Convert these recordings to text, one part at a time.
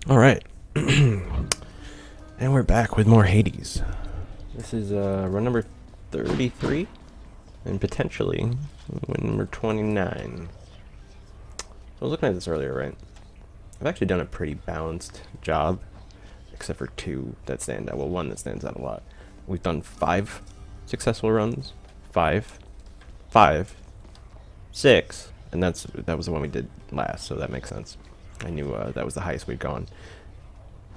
All right. And we're back with more Hades. This is run number 33 and potentially win number 29. So I was looking at this earlier, right? I've actually done a pretty balanced job, except for two that stand out. Well, one that stands out a lot. We've done 5 successful runs, 5, 5, 6, and that was the one we did last, so that makes sense. I knew that was the highest we'd gone.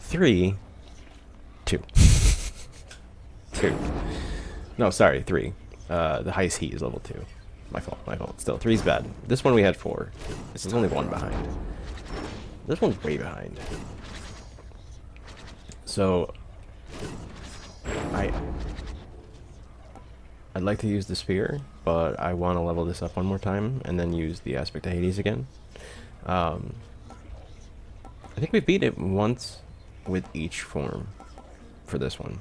3, 2. 2. No, sorry, 3. The highest heat is level 2. My fault. Still, 3's bad. This one we had 4. This is only 1 behind. This one's way behind. So, I'd like to use the spear, but I want to level this up one more time and then use the aspect of Hades again. I think we beat it once with each form for this one.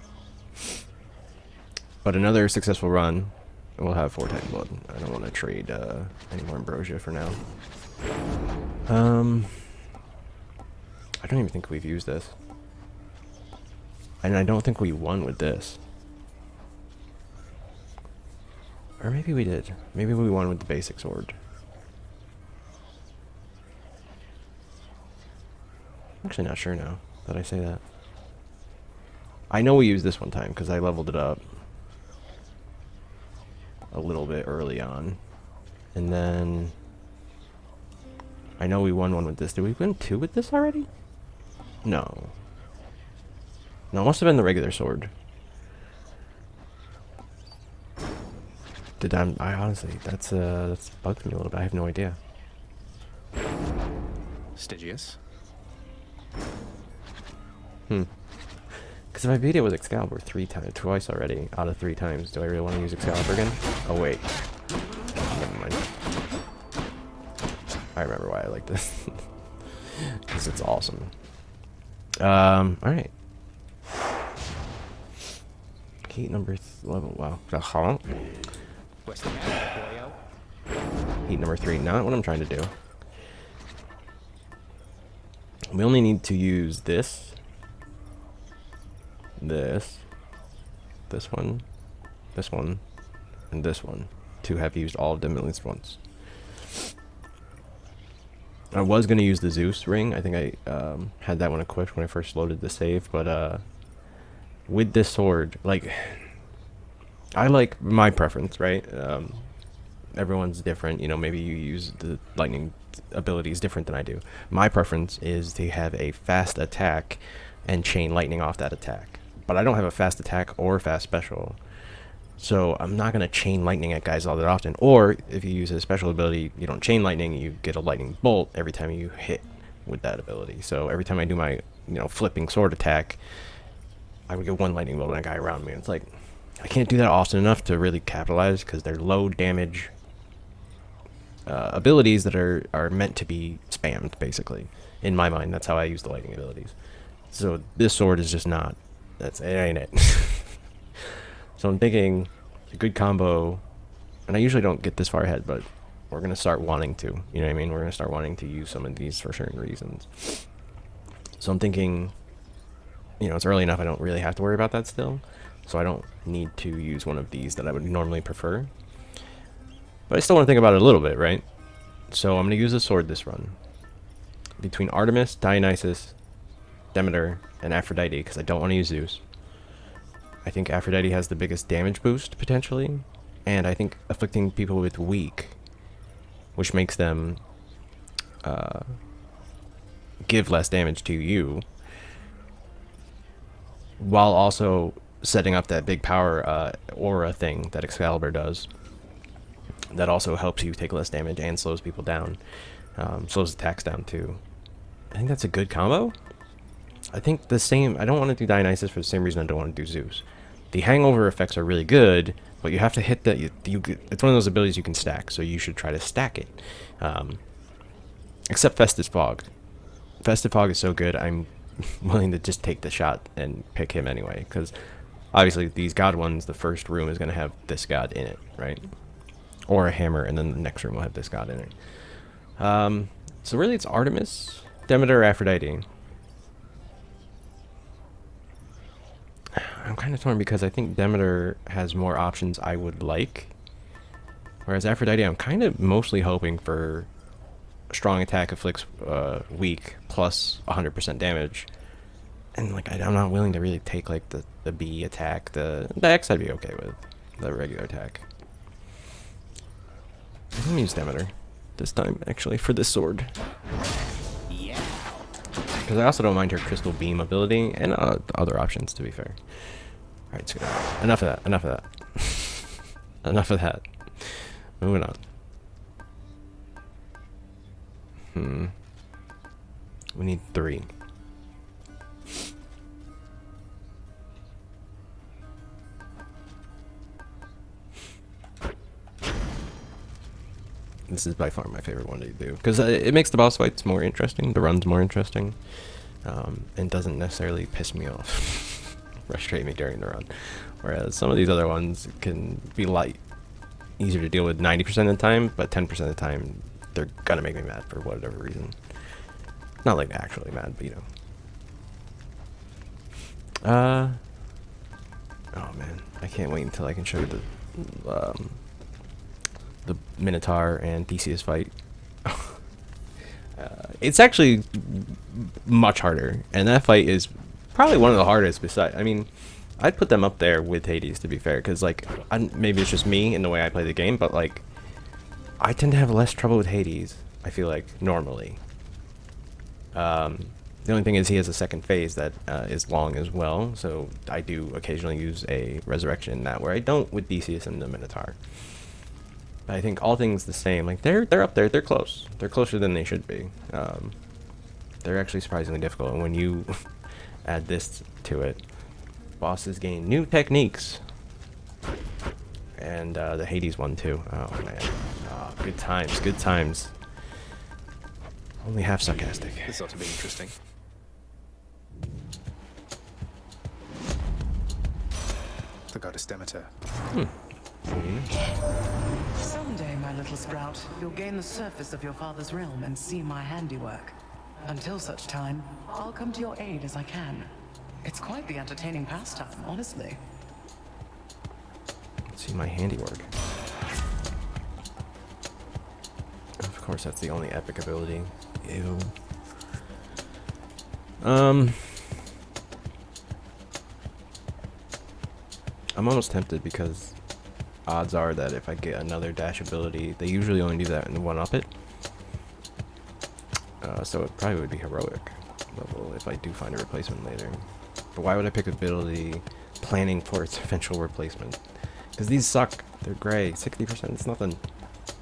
But another successful run, we'll have 4 Titan Blood. I don't want to trade any more Ambrosia for now. I don't even think we've used this. And I don't think we won with this. Or maybe we did. Maybe we won with the basic sword. I'm actually not sure now that I say that. I know we used this one time because I leveled it up a little bit early on. And then I know we won one with this. Did we win 2 with this already? No. No, it must have been the regular sword. I honestly, that's bugged me a little bit. I have no idea. Stygius. Because if I beat it with Excalibur twice already, out of 3 times, do I really want to use Excalibur again? Oh wait. Never mind. I remember why I like this. Because it's awesome. Alright. Heat number level, wow. Heat number 3, not what I'm trying to do. We only need to use this, this one, and this one to have used all of them at least once. I was going to use the Zeus ring. I think I had that one equipped when I first loaded the save, but with this sword, like, I like my preference, right? Everyone's different, you know, maybe you use the lightning abilities different than I do. My preference is to have a fast attack and chain lightning off that attack. But I don't have a fast attack or fast special. So I'm not going to chain lightning at guys all that often. Or if you use a special ability, you don't chain lightning, you get a lightning bolt every time you hit with that ability. So every time I do my, flipping sword attack, I would get 1 lightning bolt on a guy around me. It's like, I can't do that often enough to really capitalize because they're low damage abilities that are meant to be spammed, basically. In my mind, that's how I use the lightning abilities. So this sword is just not. It ain't it. So I'm thinking a good combo, and I usually don't get this far ahead, but we're going to start wanting to. You know what I mean? We're going to start wanting to use some of these for certain reasons. So I'm thinking, it's early enough I don't really have to worry about that still. So I don't need to use one of these that I would normally prefer. But I still want to think about it a little bit, right? So I'm going to use a sword this run. Between Artemis, Dionysus, Demeter, and Aphrodite, because I don't want to use Zeus. I think Aphrodite has the biggest damage boost, potentially. And I think afflicting people with weak, which makes them give less damage to you, while also setting up that big power aura thing that Excalibur does. That also helps you take less damage and slows people down. Slows attacks down too. I think that's a good combo. I think the same. I don't want to do Dionysus for the same reason I don't want to do Zeus. The hangover effects are really good, but you have to hit that. It's one of those abilities you can stack, so you should try to stack it. Except Festive Fog. Festive Fog is so good, I'm willing to just take the shot and pick him anyway, because obviously these god ones, the first room is going to have this god in it, right? Or a hammer, and then the next room will have this god in it. So really it's Artemis, Demeter, or Aphrodite. I'm kind of torn because I think Demeter has more options I would like. Whereas Aphrodite, I'm kind of mostly hoping for strong attack afflicts weak plus 100% damage. And like I'm not willing to really take like the B attack. The X I'd be okay with. The regular attack. Let me use Demeter this time, actually, for this sword. Yeah. Because I also don't mind her Crystal Beam ability and other options, to be fair. Alright, so enough of that. Enough of that. Enough of that. Moving on. We need 3. This is by far my favorite one to do because it makes the boss fights more interesting, the runs more interesting, and doesn't necessarily piss me off, frustrate me during the run. Whereas some of these other ones can be light, easier to deal with 90% of the time, but 10% of the time they're gonna make me mad for whatever reason. Not like actually mad, but you know. Oh man, I can't wait until I can show you the Minotaur and Theseus fight. It's actually much harder, and that fight is probably one of the hardest. Besides, I mean, I'd put them up there with Hades, to be fair, because like maybe it's just me in the way I play the game, but like I tend to have less trouble with Hades. I feel like normally. The only thing is he has a second phase that is long as well, so I do occasionally use a resurrection in that, where I don't with Theseus and the Minotaur. But I think all things the same, like they're up there, they're close. They're closer than they should be. They're actually surprisingly difficult, and when you add this to it, bosses gain new techniques. And the Hades one too. Oh man. Oh, good times, good times. Only half sarcastic. This ought to be interesting. The goddess Demeter. Someday, my little sprout, you'll gain the surface of your father's realm and see my handiwork. Until such time, I'll come to your aid as I can. It's quite the entertaining pastime, honestly. See my handiwork. Of course, that's the only epic ability. Ew. I'm almost tempted because odds are that if I get another dash ability, they usually only do that in one up it. So it probably would be heroic level if I do find a replacement later. But why would I pick ability planning for its eventual replacement? Because these suck. They're gray. 60%, it's nothing.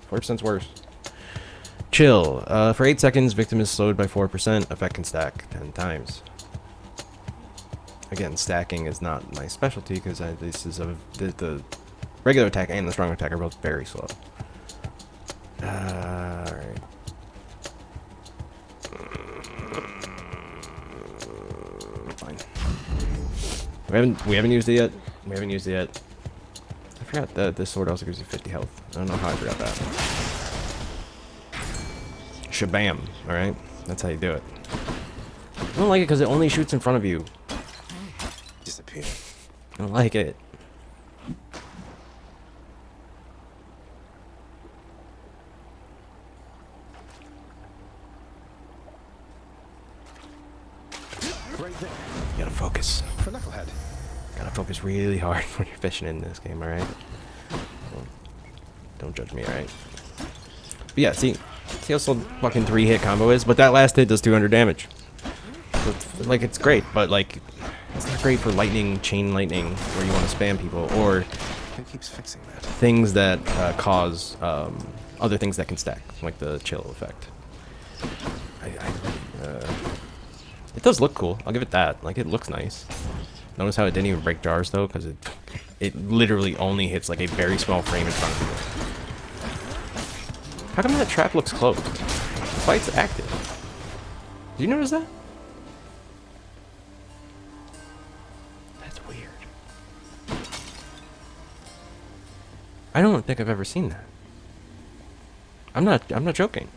40%'s worse. Chill. For 8 seconds, victim is slowed by 4%. Effect can stack 10 times. Again, stacking is not my specialty because this is the regular attack and the strong attack are both very slow. Alright. Fine. We haven't used it yet. We haven't used it yet. I forgot that this sword also gives you 50 health. I don't know how I forgot that. Shabam. Alright? That's how you do it. I don't like it because it only shoots in front of you. Disappear. I don't like it. Right there. You gotta focus. For Knucklehead. Gotta focus really hard when you're fishing in this game, alright? Don't judge me, alright? But yeah, see how slow fucking 3-hit combo is? But that last hit does 200 damage. So it's, like, it's great, but like, it's not great for lightning, chain lightning, where you want to spam people, or Who keeps fixing that? things that cause other things that can stack, like the chill effect. It does look cool. I'll give it that. Like, it looks nice. Notice how it didn't even break jars though, because it literally only hits like a very small frame in front of you. How come that trap looks closed? The fight's active. Did you notice that? That's weird. I don't think I've ever seen that. I'm not joking.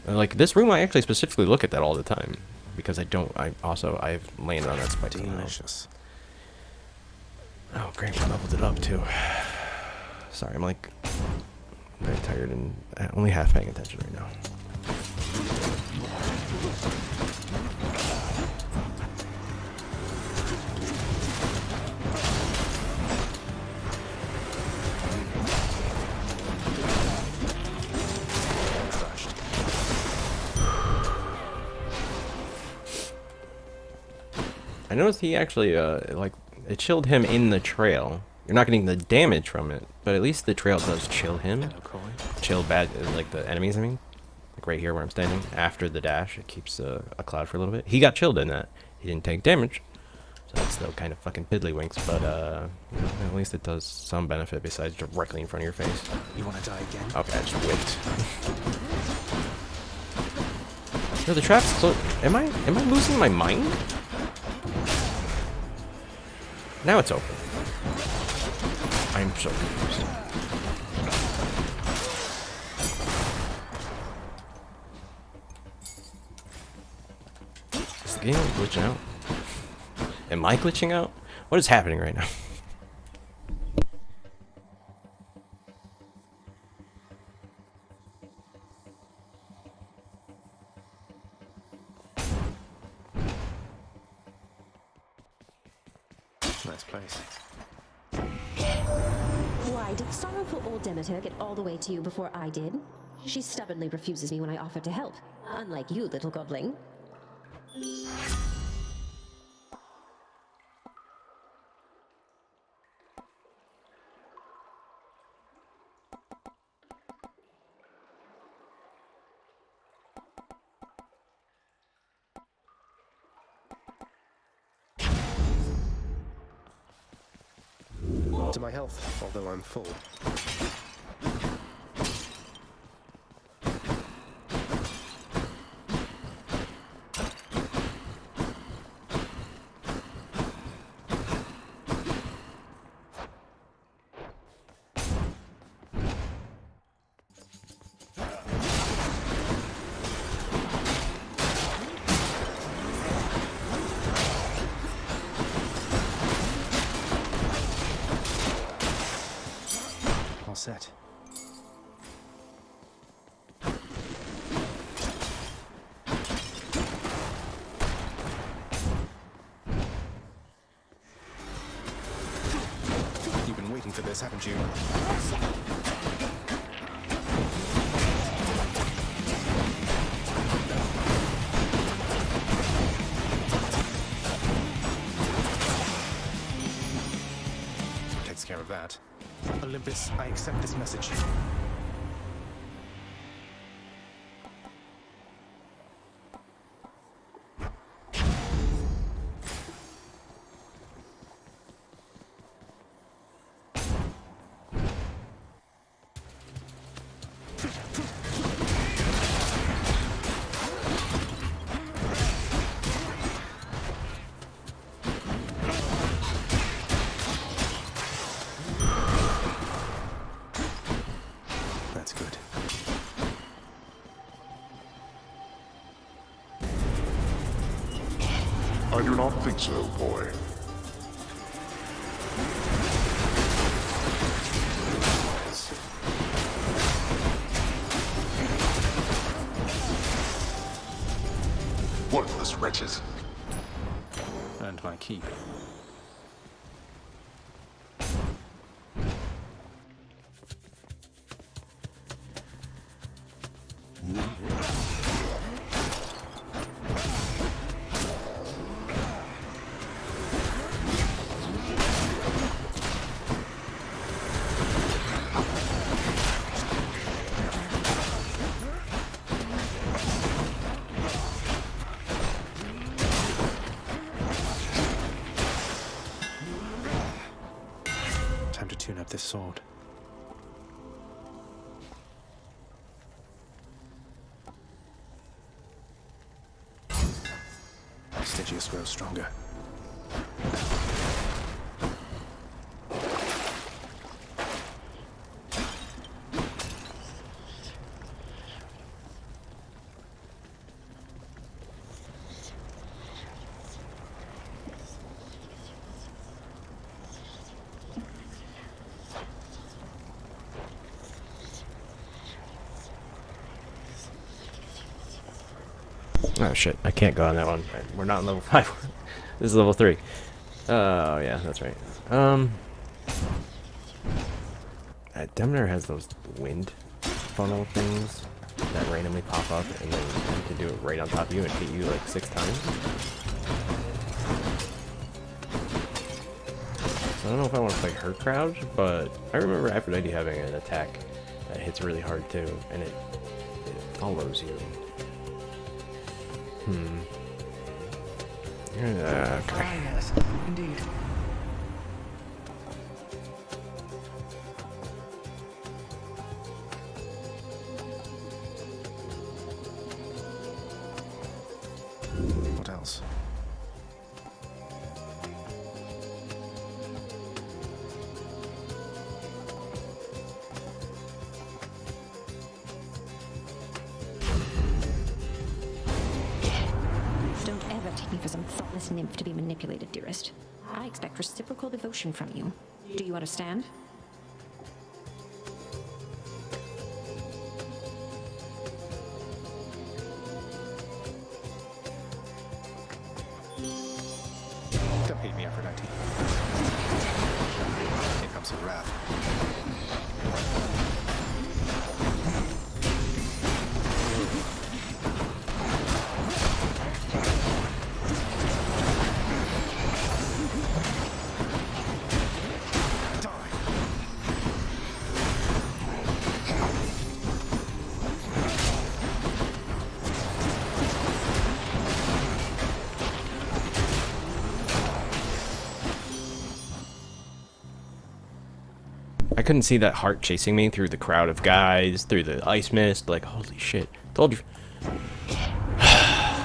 Like, this room, I actually specifically look at that all the time because I've landed on that spike. Delicious. Oh, great, I leveled it up too. Sorry, I'm like very tired and only half paying attention right now. I noticed he actually, like, it chilled him in the trail. You're not getting the damage from it, but at least the trail does chill him. Hello, Coy. Chill bad, like the enemies, I mean. Like right here where I'm standing. After the dash, it keeps a cloud for a little bit. He got chilled in that. He didn't take damage. So that's still kind of fucking piddlywinks, but, you know, at least it does some benefit besides directly in front of your face. You want to die again? Okay, I just whipped. Yo, the trap's so... Am I losing my mind? Now it's open. I'm so confused. Is the game glitching out? Am I glitching out? What is happening right now? Nice place. Why, did sorrowful old Demeter get all the way to you before I did? She stubbornly refuses me when I offer to help. Unlike you, little godling. To my health, although I'm full. Set. You've been waiting for this, haven't you? Takes care of that. Olympus, I accept this message. I do not think so, boy. Worthless wretches. And my keep. Time to tune up this sword. Stygius grows stronger. Oh shit, I can't go on that one. We're not in level 5. This is level 3. Oh yeah, that's right. Demeter has those wind funnel things that randomly pop up and then you can do it right on top of you and hit you like 6 times. So I don't know if I want to play her crowd, but I remember Aphrodite having an attack that hits really hard too, and it follows you. Okay. Ah, yes, indeed. What else? Don't ever take me for some thoughtless nymph to be manipulated, dearest. I expect reciprocal devotion from you. Do you understand? Don't hate me, Aphrodite. Here comes her wrath. I couldn't see that heart chasing me through the crowd of guys, through the ice mist, like, holy shit. Told you.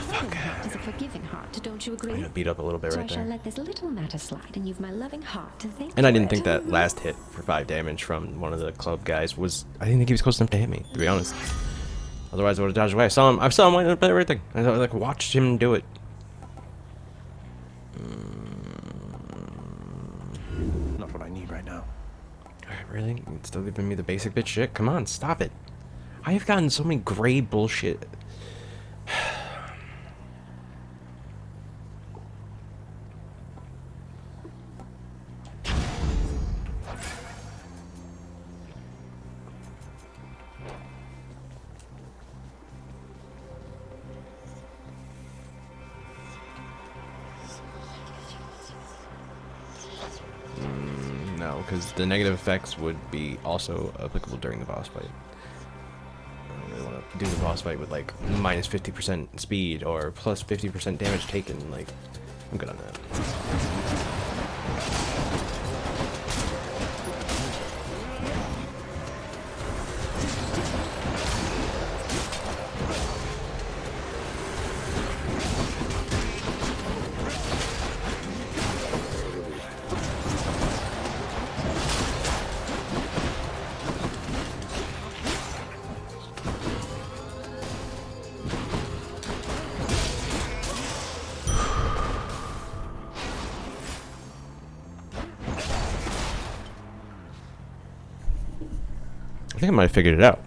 Fuck. Is a forgiving heart, don't you agree? I got beat up a little bit So right I shall there. let this little matter slide, and you've my loving heart to thank. And I for didn't it. think that last hit for 5 damage from one of the club guys was... I didn't think he was close enough to hit me, to be honest. Otherwise I would have dodged away. I saw him light up everything. I like watched him do it. Not what I need right now. Really? You're still giving me the basic bitch shit? Come on, stop it. I have gotten so many gray bullshit. No, because the negative effects would be also applicable during the boss fight. I don't really want to do the boss fight with like minus 50% speed or plus 50% damage taken. Like, I'm good on that. I think I might have figured it out.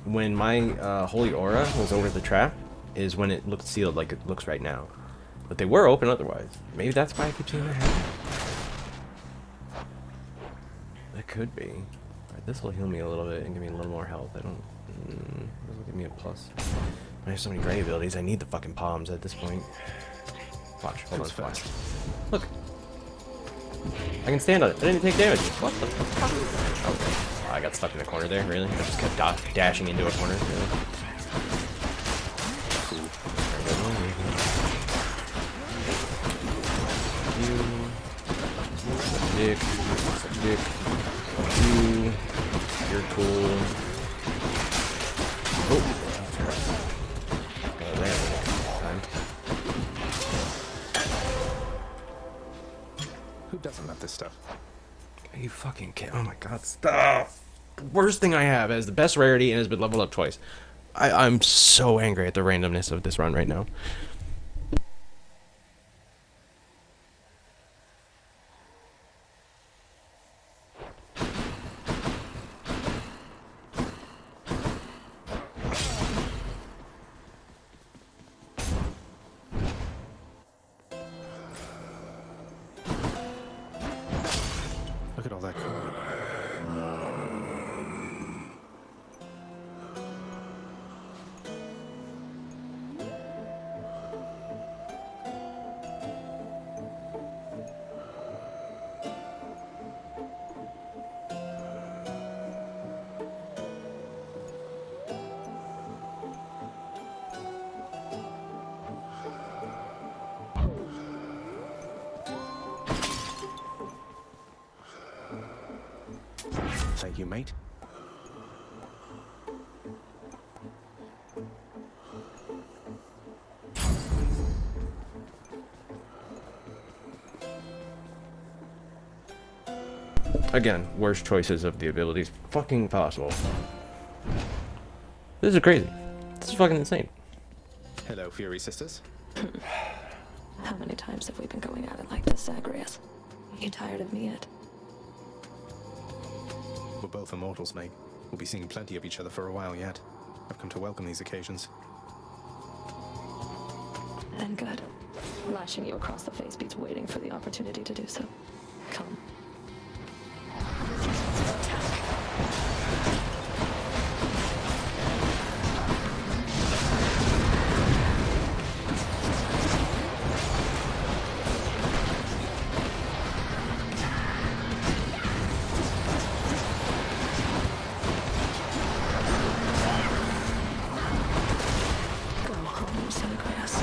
When my holy aura was over the trap is when it looked sealed like it looks right now. But they were open otherwise. Maybe that's why I keep seeing that happen. That could be. Alright, this will heal me a little bit and give me a little more health. I don't... this will give me a plus. I have so many gray abilities, I need the fucking palms at this point. Watch, hold on, watch. Look. I can stand on it. I didn't take damage. What the fuck? Okay. Oh, I got stuck in a corner there, really? I just kept dashing into a corner, really? Cool. You. Dick. Dick. You. You're cool. Oh. Got there. Time. Who doesn't love this stuff? Are you fucking kidding? Oh my god, stop! The worst thing I have has the best rarity and has been leveled up twice. I'm so angry at the randomness of this run right now. Thank you, mate. Again, worst choices of the abilities fucking possible. This is crazy. This is fucking insane. Hello, Fury Sisters. How many times have we been going at it like this, Zagreus? You tired of me yet? We're both immortals, mate. We'll be seeing plenty of each other for a while yet. I've come to welcome these occasions. Then good. Lashing you across the face beats waiting for the opportunity to do so. Come. Go home, Zagreus.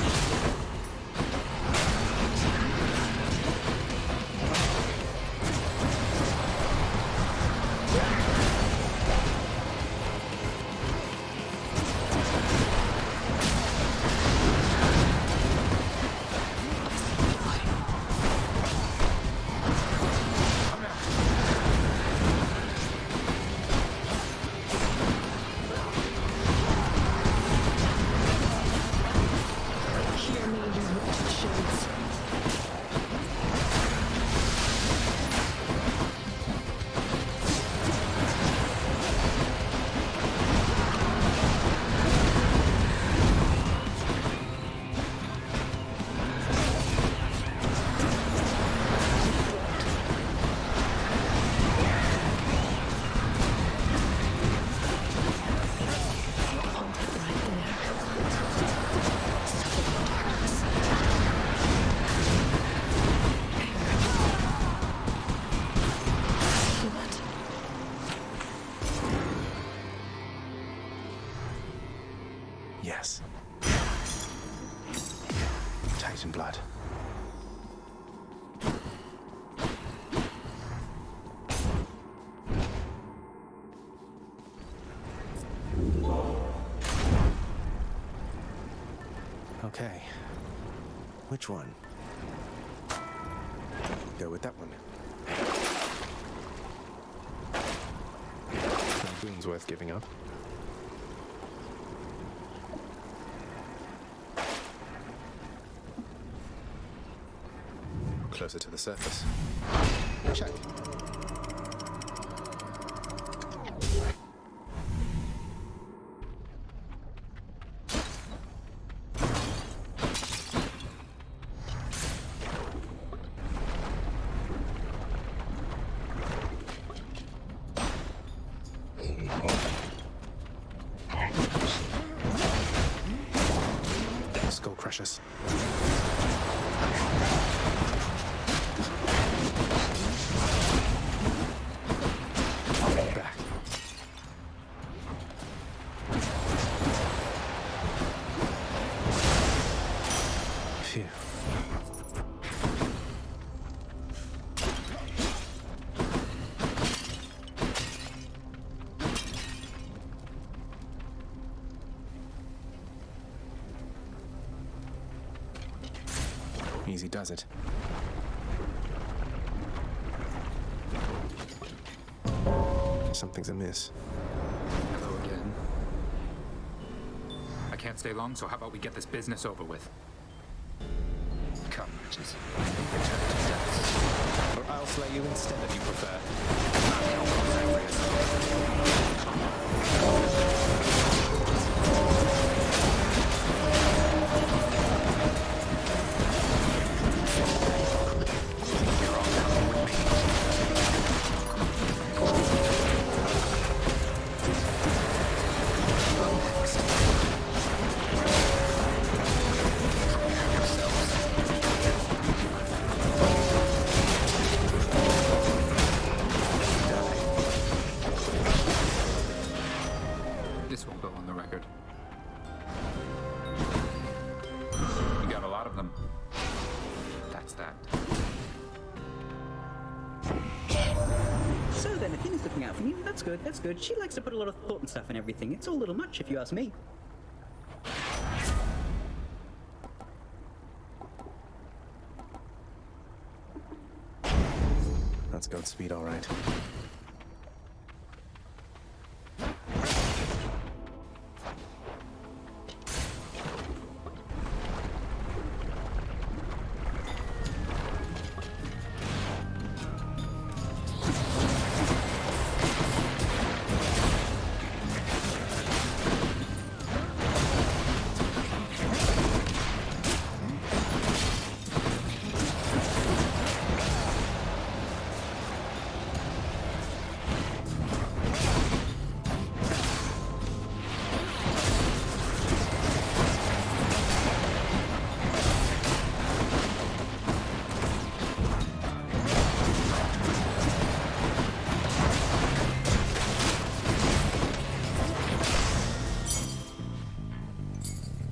Hear me, you wretched shades. Hold it right there. Suffer the darkness. Feel it. Yes. Titan blood. Okay. Which one? Go with that one. No boon's worth giving up. Closer to the surface. Check. Skull crushers. Back. Phew. Easy does it. Something's amiss. Hello again. I can't stay long, so how about we get this business over with? Come, witches. Return to dust. Or I'll slay you instead if you prefer. You're all coming with me. This won't go on the record. We got a lot of them. That's that. So then. Athena's looking out for you. That's good, that's good. She likes to put a lot of thought and stuff in everything. It's all a little much, if you ask me. That's Godspeed, all right.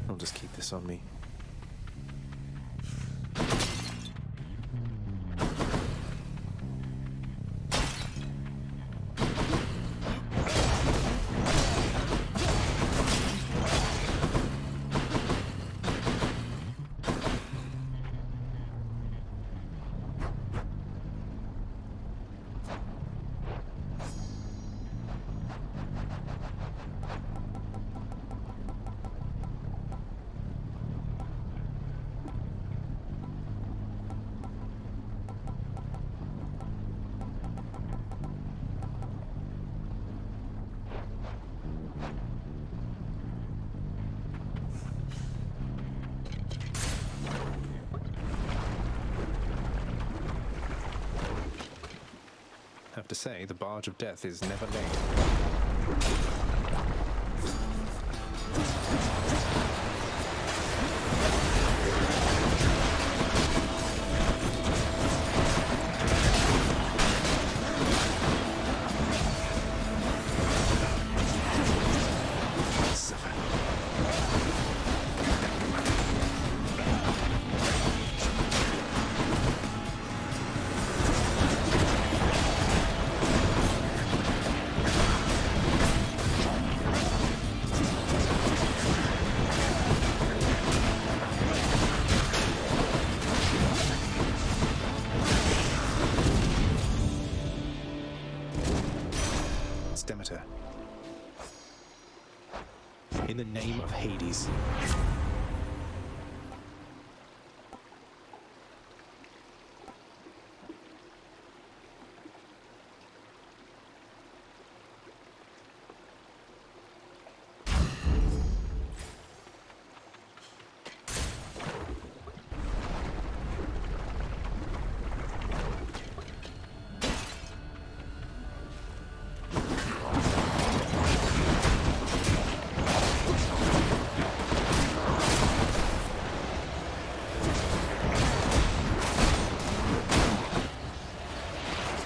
I'll just keep this on me. Have to say, the barge of death is never late. Demeter. In the name of Hades.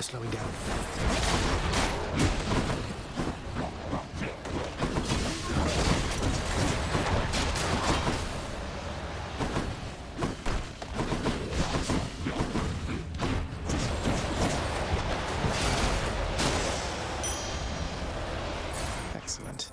Slowing down. Excellent.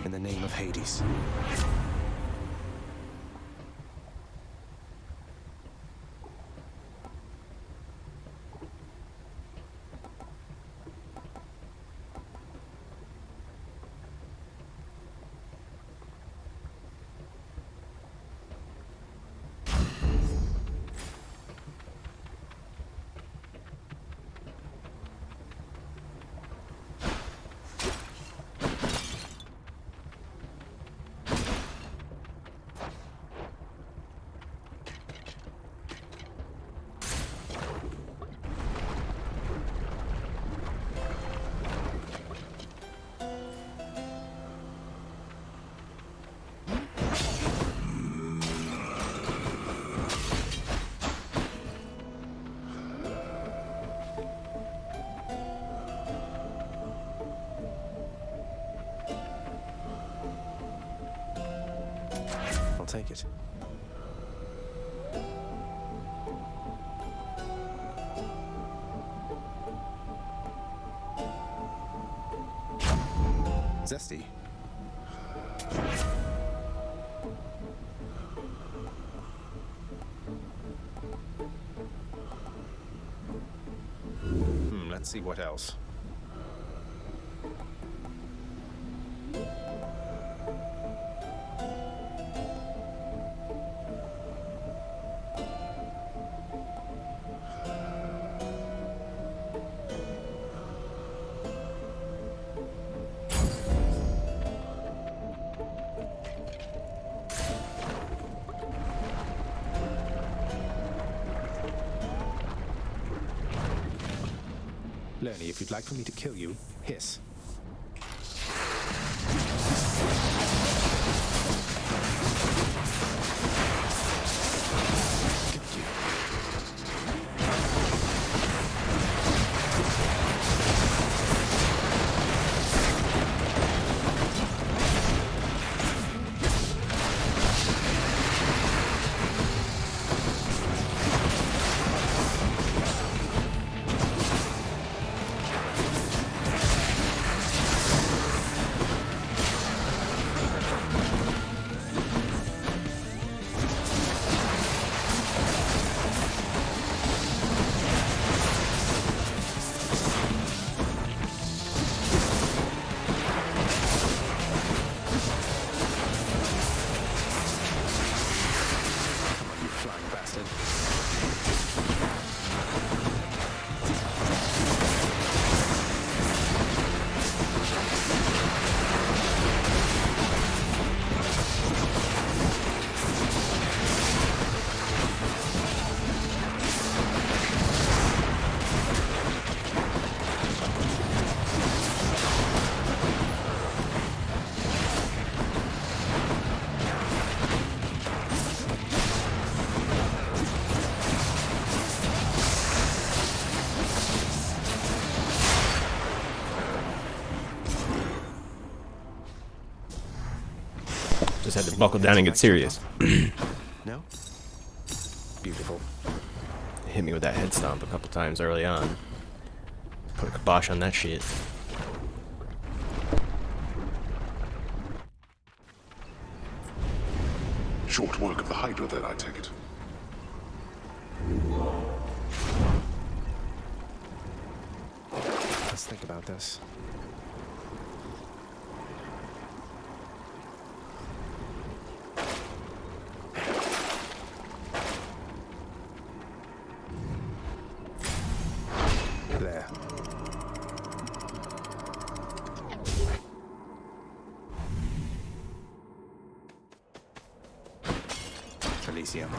In the name of Hades. take it. Zesty. Let's see what else. Lerny, if you'd like for me to kill you, hiss. Just had to buckle down and get serious. No? Beautiful. Hit me with that head stomp a couple times early on. Put a kibosh on that shit. Short work of the Hydra, then, I take it. Let's think about this. There. Elysium.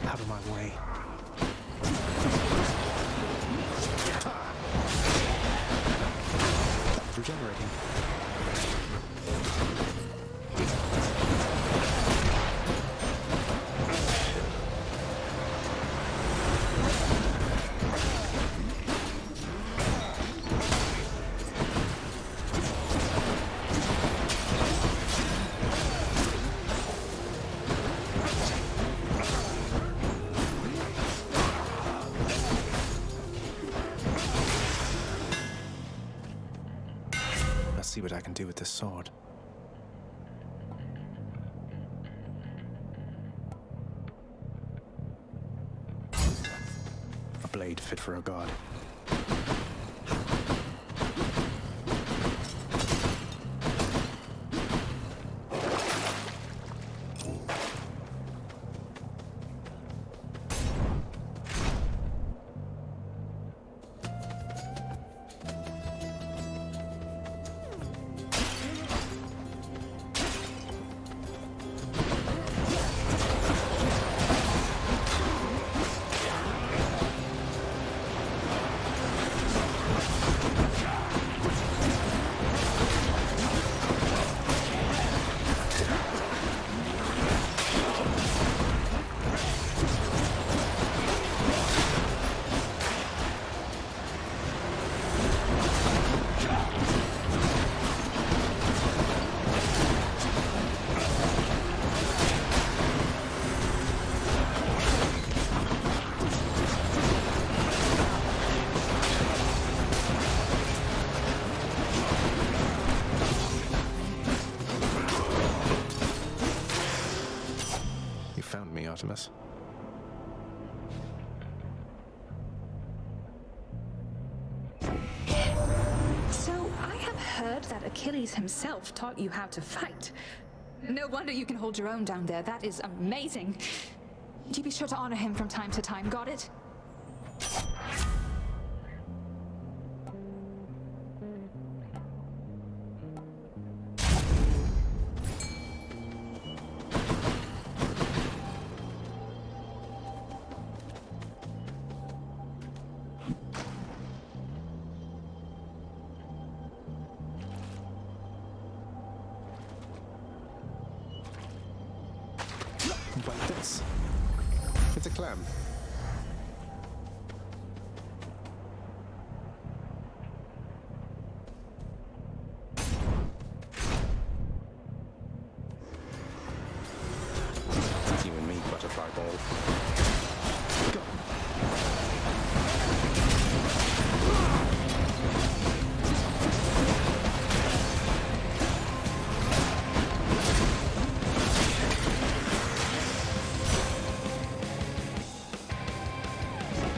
Out of my way. That was regenerating. see what I can do with this sword. A blade fit for a god. Artemis. So, I have heard that Achilles himself taught you how to fight. No wonder you can hold your own down there. That is amazing. You be sure to honor him from time to time, got it? Like this. It's a clam. You and me, butterfly ball. Go.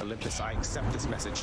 Olympus, I accept this message.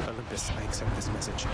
Olympus, I accept this message.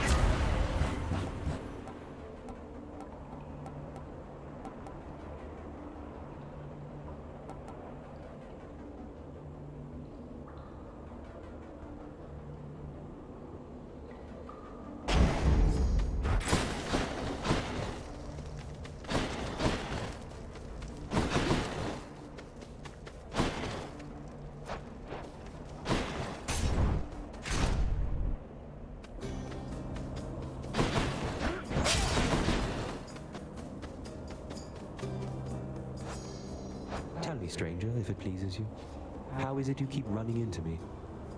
Tell me, stranger, if it pleases you, how is it you keep running into me?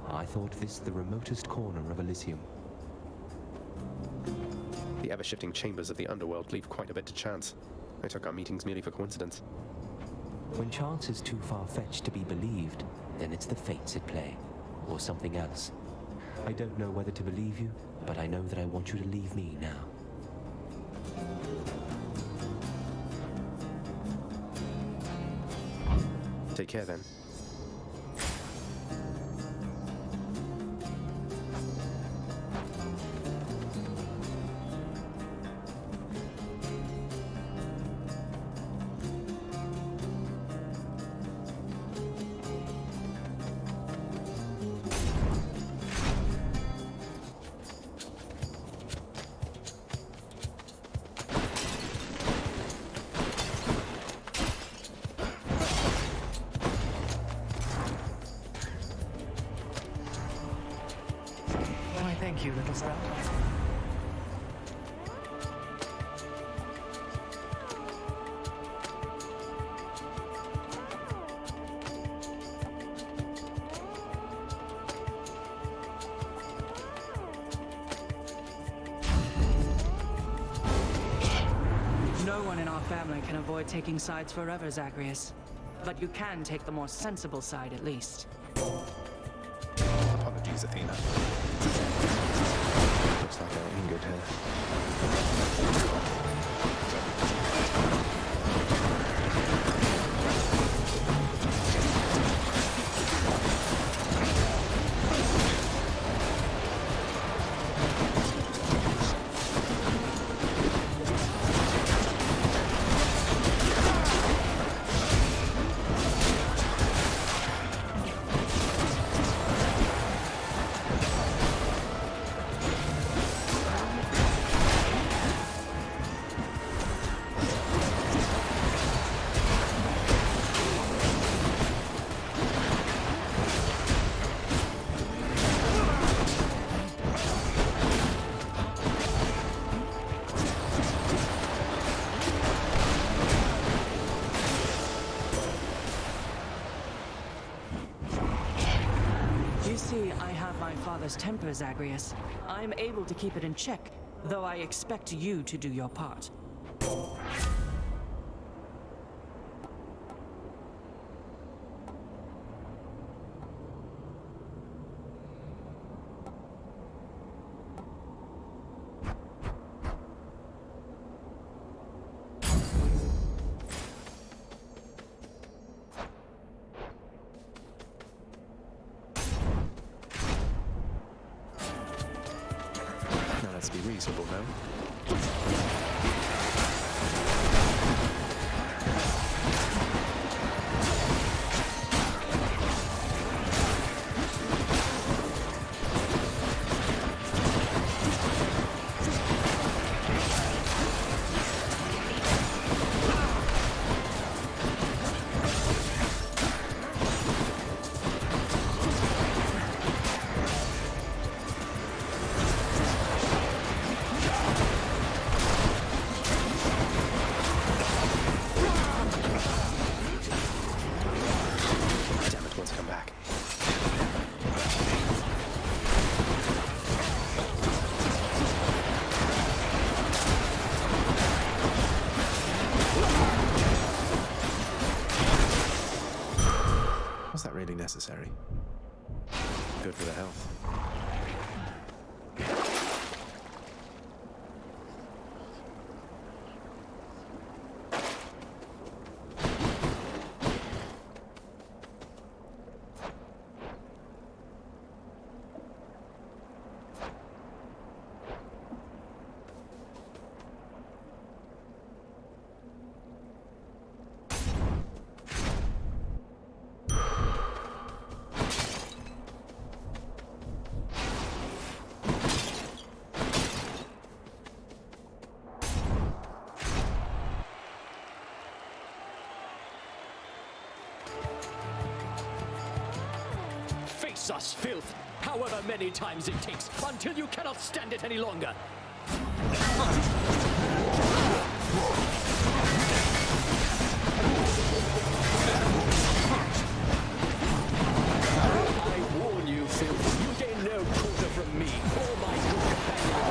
I thought this the remotest corner of Elysium. The ever-shifting chambers of the Underworld leave quite a bit to chance. I took our meetings merely for coincidence. When chance is too far-fetched to be believed, then it's the fates at play, or something else. I don't know whether to believe you, but I know that I want you to leave me now. Take care then. Why, thank you, little sprout. No one in our family can avoid taking sides forever, Zagreus. But you can take the more sensible side, at least. Apologies, Athena. Looks like I angered her. You see, I have my father's temper, Zagreus. I'm able to keep it in check, though I expect you to do your part. Now let's be reasonable, no? Damn it, wants to come back. Was that really necessary? Good for the health. Face us, filth, however many times it takes, until you cannot stand it any longer. I warn you, filth, you gain no quarter from me or my good companion.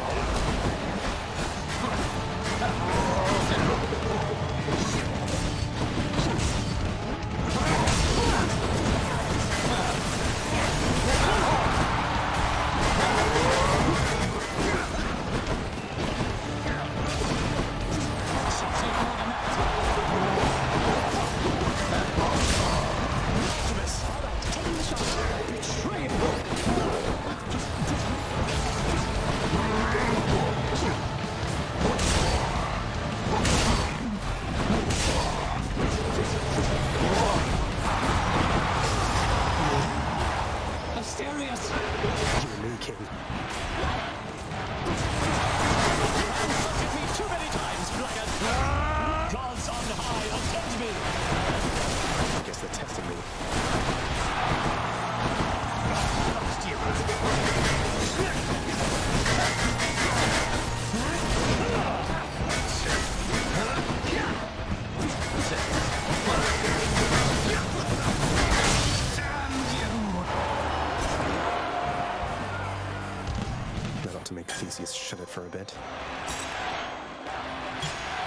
king. Insulted me too many times, blackguard! Gods on high, attend me! I guess they're testing me. That ought to make Theseus shut it for a bit.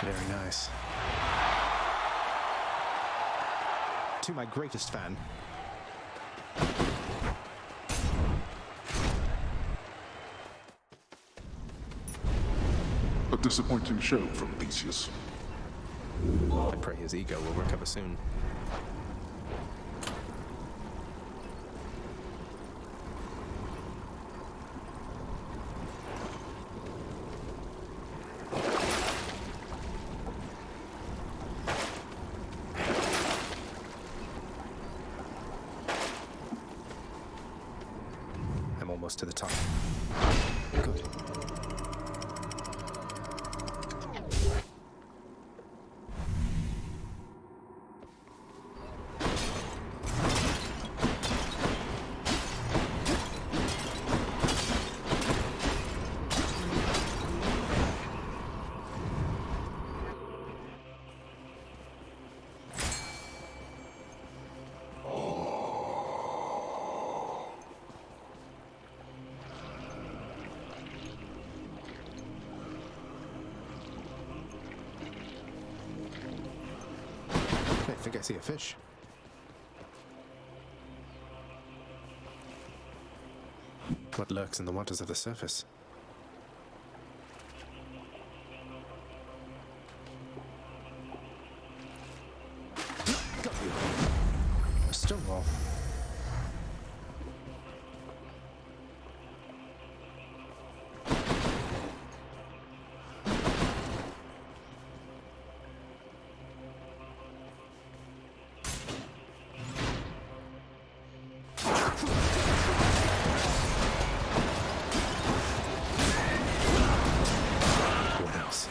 Very nice. To my greatest fan. A disappointing show from Theseus. I pray his ego will recover soon. I'm almost to the top. Good. I think I see a fish. What lurks in the waters of the surface? Got you. A stone wall. What else?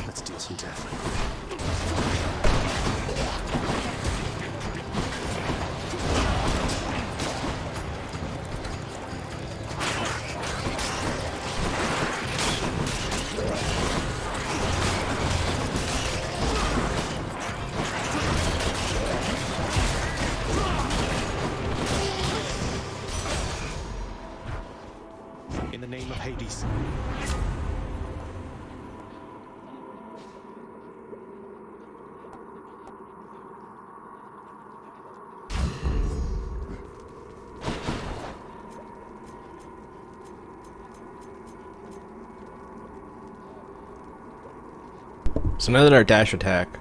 Let's deal some death. In the name of Hades. So now that our dash attack,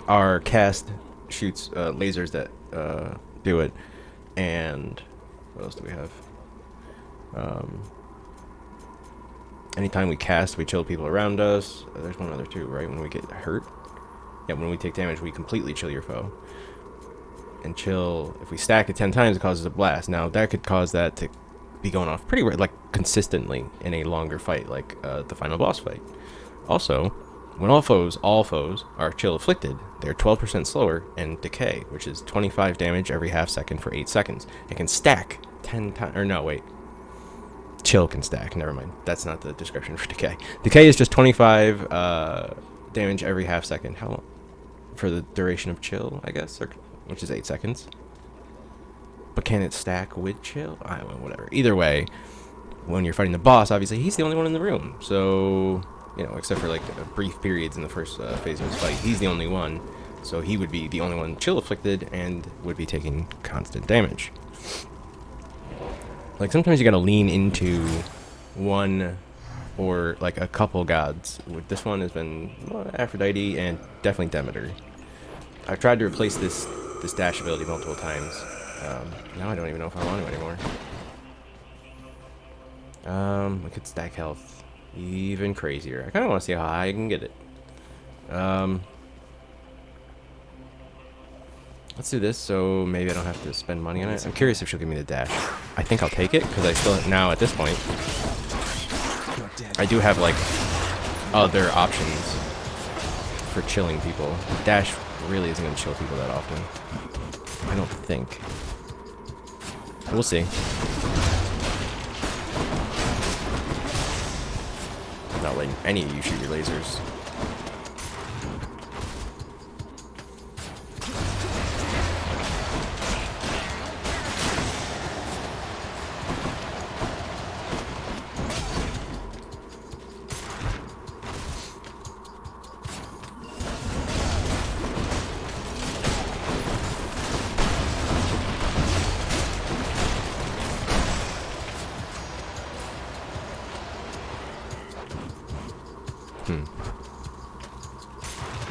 our cast shoots lasers that do it, and what else do we have? Anytime we cast, we chill people around us. There's one other too, right? When we get hurt. Yeah, when we take damage, we completely chill your foe. And chill, if we stack it 10 times, it causes a blast. Now, that could cause that to be going off pretty, like, consistently in a longer fight, like the final boss fight. Also, when all foes are chill afflicted, they're 12% slower and decay, which is 25 damage every half second for 8 seconds. It can stack 10 times, or no, wait. Chill can stack, never mind. That's not the description for decay. Decay is just 25 damage every half second. How long? for the duration of chill, I guess, or, which is 8 seconds. But can it stack with chill? I don't know, whatever. Either way, when you're fighting the boss, obviously he's the only one in the room. So, you know, except for like brief periods in the first phase of his fight, he's the only one. So he would be the only one chill afflicted and would be taking constant damage. Like sometimes you gotta lean into one or like a couple gods. With this one has been Aphrodite and definitely Demeter. I've tried to replace this dash ability multiple times. Now I don't even know if I want to anymore. We could stack health even crazier. I kind of want to see how high I can get it. Let's do this, so maybe I don't have to spend money on it. I'm curious if she'll give me the dash. I think I'll take it, because I still, now at this point, I do have, like, other options for chilling people. Dash really isn't going to chill people that often. I don't think. We'll see. Not letting any of you shoot your lasers.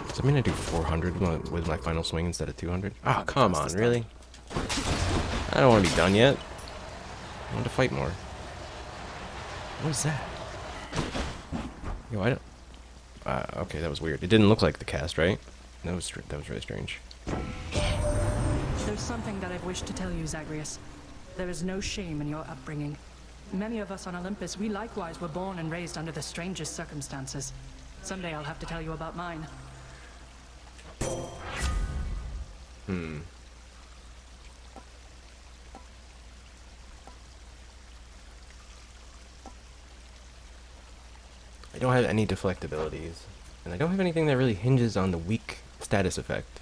Does that mean I do 400 with my final swing instead of 200? Oh, come on, really? I don't want to be done yet. I want to fight more. What is that? Yo, I don't... okay, that was weird. It didn't look like the cast, right? That was really strange. There's something that I've wished to tell you, Zagreus. There is no shame in your upbringing. Many of us on Olympus, we likewise were born and raised under the strangest circumstances. Someday I'll have to tell you about mine. I don't have any deflect abilities, and I don't have anything that really hinges on the weak status effect.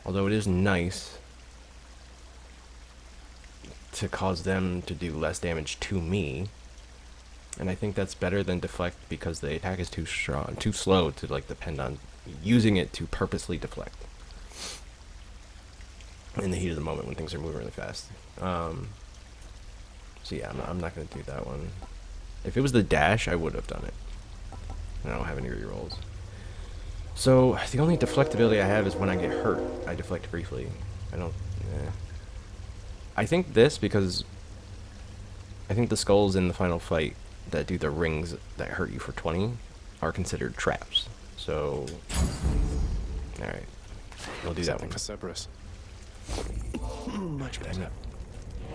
Although it is nice to cause them to do less damage to me, and I think that's better than deflect because the attack is too strong, too slow to like depend on using it to purposely deflect in the heat of the moment when things are moving really fast. So yeah, I'm not gonna do that one. If it was the dash, I would have done it. And I don't have any rerolls. So the only deflect ability I have is when I get hurt, I deflect briefly. I don't. I think this because I think the skulls in the final fight that do the rings that hurt you for 20 are considered traps. So, all right, we'll do that one. For Cerberus. Much better.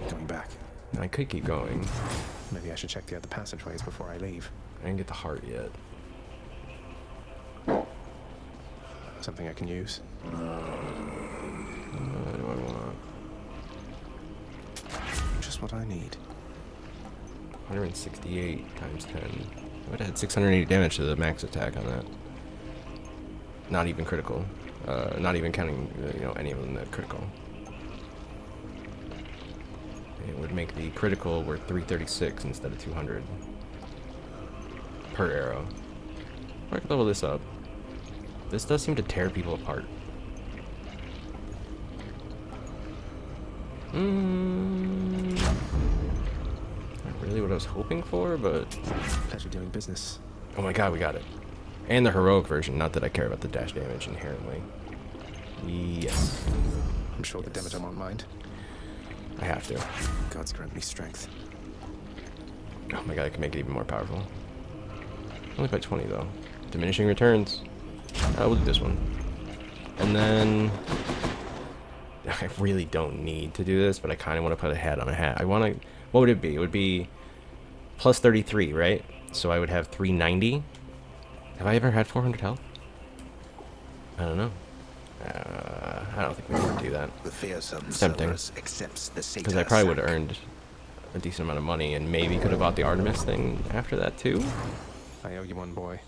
Going back. I could keep going. Maybe I should check the other passageways before I leave. I didn't get the heart yet. Something I can use. What do I want? Just what I need. 168 times 10. I would have had 680 damage to the max attack on that. Not even critical. Not even counting, you know, any of them that critical. It would make the critical worth 336 instead of 200 per arrow. I could level this up. This does seem to tear people apart. Not really what I was hoping for, but... Pleasure doing business. Oh my god, we got it. And the heroic version, not that I care about the dash damage inherently. Yes. I'm sure the Demeter won't mind. I have to. Gods grant me strength. Oh my god, I can make it even more powerful. Only by 20 though. Diminishing returns. We'll do this one. And then... I really don't need to do this, but I kind of want to put a hat on a hat. I want to... What would it be? It would be plus 33, right? So I would have 390. Have I ever had 400 health? I don't know. I don't think we can do that. The fearsome tempting. Accepts the because I probably would have earned a decent amount of money and maybe could have bought the Artemis thing after that too. I owe you one, boy.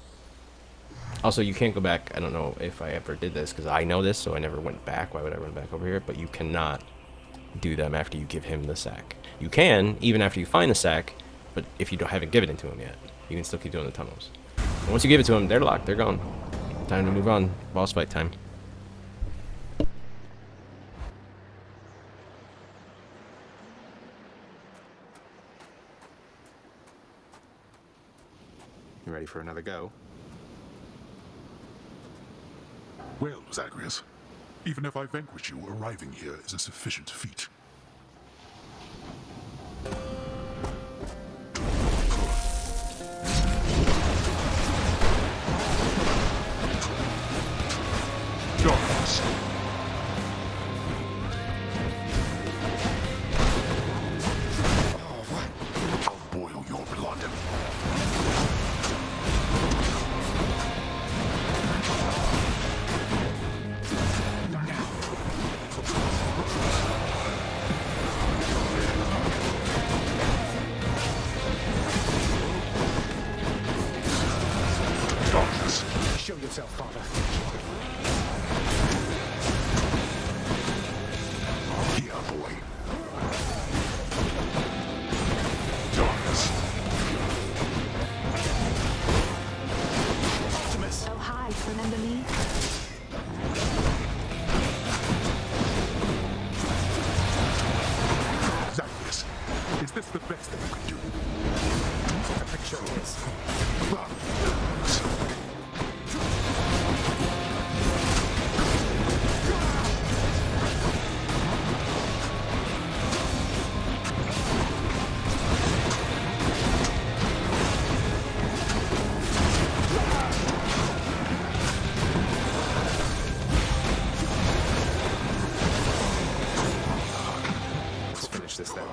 Also, you can't go back. I don't know if I ever did this because I know this, so I never went back. Why would I run back over here? But you cannot do them after you give him the sack. You can, even after you find the sack, but if you haven't given it to him yet, you can still keep doing the tunnels. And once you give it to him, they're locked. They're gone. Time to move on. Boss fight time. You ready for another go? Well, Zagreus, even if I vanquish you, arriving here is a sufficient feat. Darkness. I'll boil your blood. Show yourself, Father. Here, boy. Darkness. Optimus. Oh, hi. Remember me? Zagreus, is this the best that you can do? The picture is. Let's finish this then.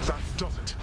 That does it.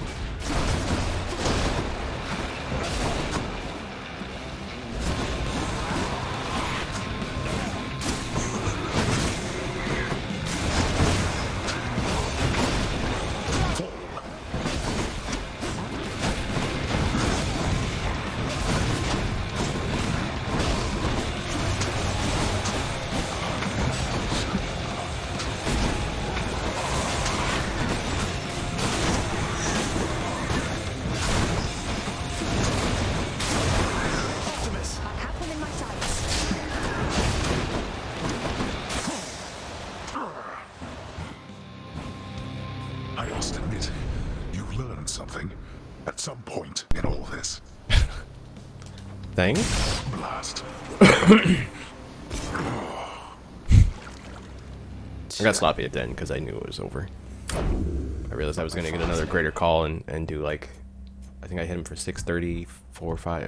I must admit, you've learned something at some point in all this. Thanks. Blast. I got sloppy at the end because I knew it was over. I realized I was going to get another greater call and do like, I think I hit him for 630,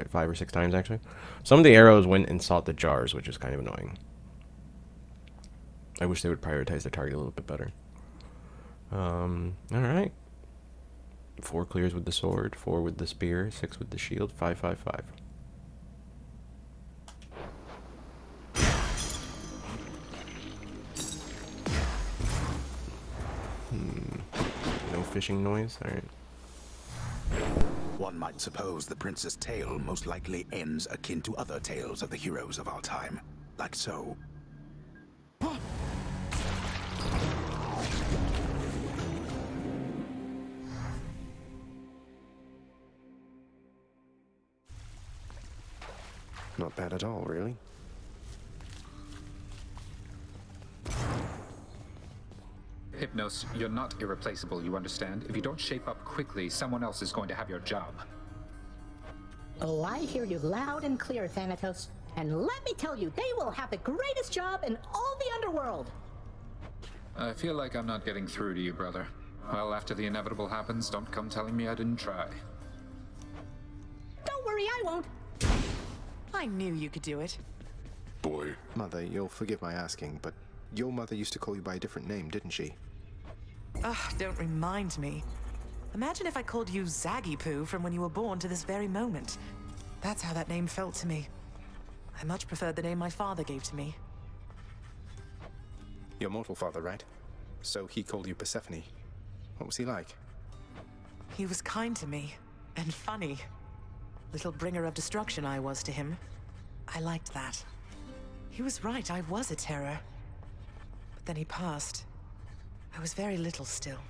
five or six times actually. Some of the arrows went and sought the jars, which is kind of annoying. I wish they would prioritize their target a little bit better. Alright. 4 clears with the sword, 4 with the spear, 6 with the shield, 5, 5, 5. No fishing noise? Alright. One might suppose the prince's tale most likely ends akin to other tales of the heroes of our time. Like so. Not bad at all, really. Hypnos, you're not irreplaceable, you understand? If you don't shape up quickly, someone else is going to have your job. Oh, I hear you loud and clear, Thanatos. And let me tell you, they will have the greatest job in all the Underworld. I feel like I'm not getting through to you, brother. Well, after the inevitable happens, don't come telling me I didn't try. Don't worry, I won't. I knew you could do it. Boy. Mother, you'll forgive my asking, but your mother used to call you by a different name, didn't she? Ugh, don't remind me. Imagine if I called you Zaggy Poo from when you were born to this very moment. That's how that name felt to me. I much preferred the name my father gave to me. Your mortal father, right? So he called you Persephone. What was he like? He was kind to me, and funny. little bringer of destruction I was to him. I liked that. He was right, I was a terror. But then he passed. I was very little still.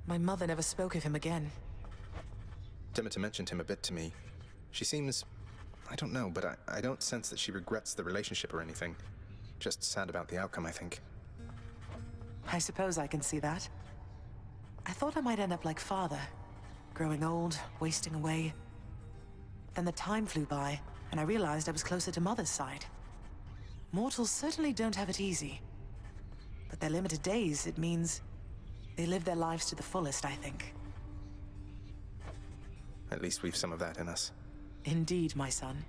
My mother never spoke of him again. Demeter mentioned him a bit to me. She seems... I don't know, but I don't sense that she regrets the relationship or anything. Just sad about the outcome, I think. I suppose I can see that. I thought I might end up like Father. Growing old, wasting away. Then the time flew by, and I realized I was closer to Mother's side. Mortals certainly don't have it easy. But their limited days, it means they live their lives to the fullest, I think. At least we've some of that in us. Indeed, my son.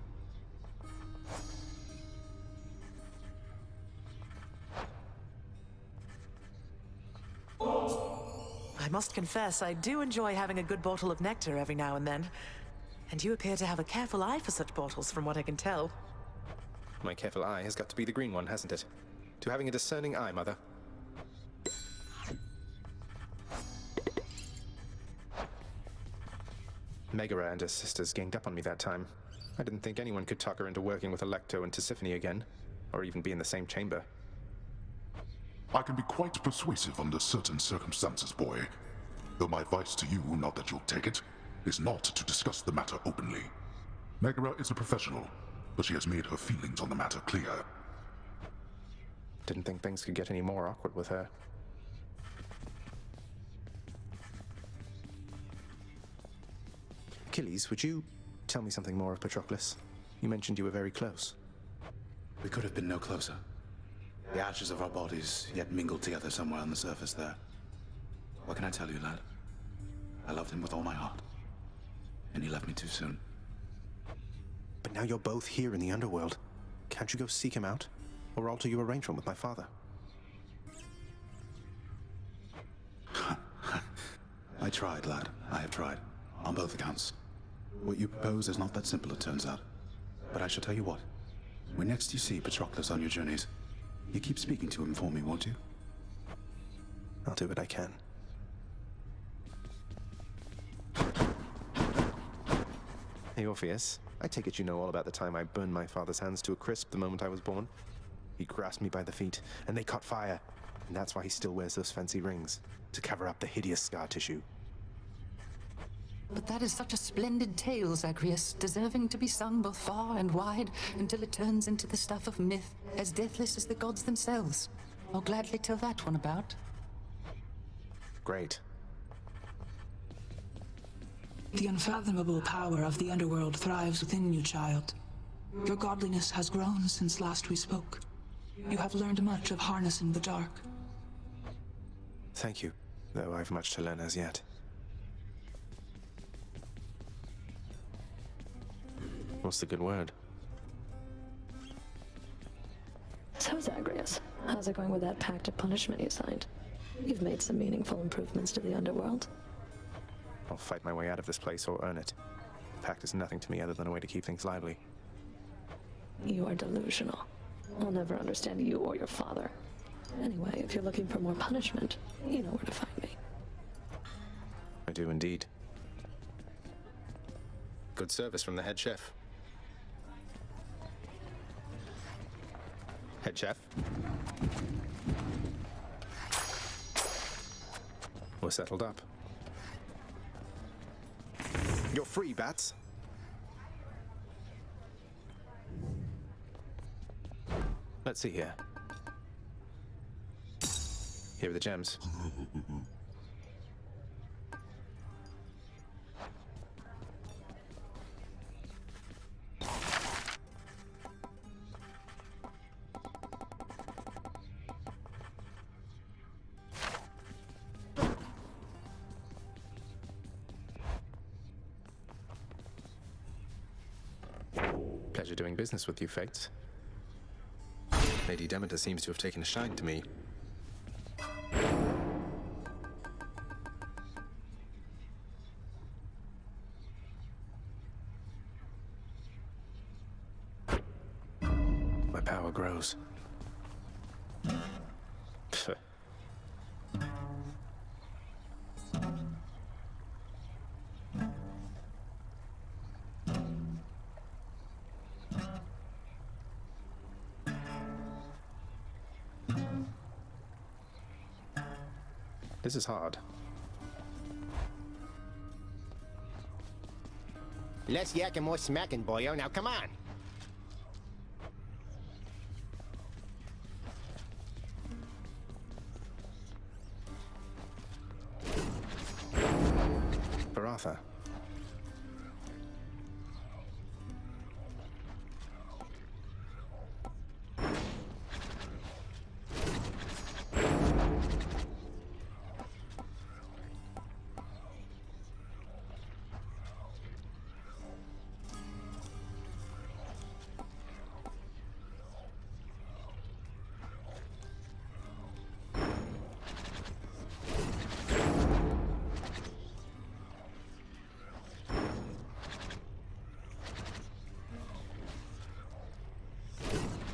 I must confess, I do enjoy having a good bottle of nectar every now and then. And you appear to have a careful eye for such bottles, from what I can tell. My careful eye has got to be the green one, hasn't it? To having a discerning eye, Mother. Megara and her sisters ganged up on me that time. I didn't think anyone could talk her into working with Alecto and Tisiphone again, or even be in the same chamber. I can be quite persuasive under certain circumstances, boy. Though my advice to you, not that you'll take it, is not to discuss the matter openly. Megara is a professional, but she has made her feelings on the matter clear. Didn't think things could get any more awkward with her. Achilles, would you tell me something more of Patroclus? You mentioned you were very close. We could have been no closer. The ashes of our bodies yet mingled together somewhere on the surface there. What can I tell you, lad? I loved him with all my heart. And he left me too soon. But now you're both here in the Underworld. Can't you go seek him out? Or alter your arrangement with my father? I tried, lad. I have tried. On both accounts. What you propose is not that simple, it turns out. But I shall tell you what. When next you see Patroclus on your journeys, you keep speaking to him for me, won't you? I'll do what I can. Hey, Orpheus. I take it you know all about the time I burned my father's hands to a crisp the moment I was born? He grasped me by the feet, and they caught fire. And that's why he still wears those fancy rings, to cover up the hideous scar tissue. But that is such a splendid tale, Zagreus, deserving to be sung both far and wide until it turns into the stuff of myth, as deathless as the gods themselves. I'll gladly tell that one about. Great. The unfathomable power of the Underworld thrives within you, child. Your godliness has grown since last we spoke. You have learned much of harnessing the dark. Thank you, though I've much to learn as yet. What's the good word? So, Zagreus, how's it going with that pact of punishment you signed? You've made some meaningful improvements to the Underworld. I'll fight my way out of this place or earn it. The pact is nothing to me other than a way to keep things lively. You are delusional. I'll never understand you or your father. Anyway, if you're looking for more punishment, you know where to find me. I do indeed. Good service from the head chef. Head chef? We're settled up. You're free, Bats. Let's see here. Here are the gems. Pleasure doing business with you, Fates. Lady Demeter seems to have taken a shine to me. My power grows. Pfft. This is hard. Less yak and more smacking, boyo. Now come on. Baratha.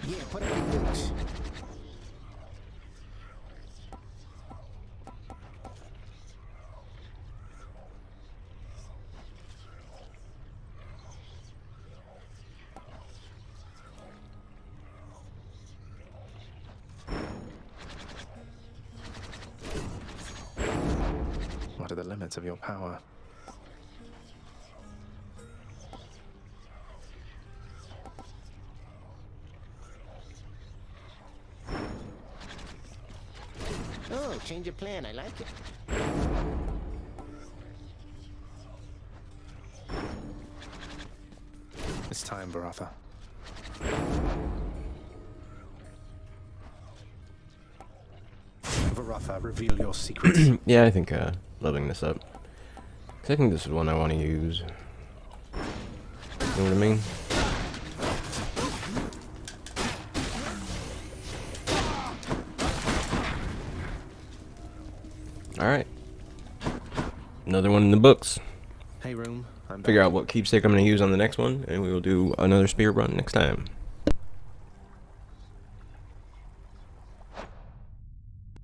Yeah, put up your dukes. What are the limits of your power? Oh, change of plan. I like it. It's time, Baratha. Baratha, reveal your secrets. Yeah, I think leveling this up. 'Cause I think this is one I want to use. You know what I mean? Alright. Another one in the books. Hey, room. I'm Figure back. out what keepsake I'm going to use on the next one, and we will do another spear run next time.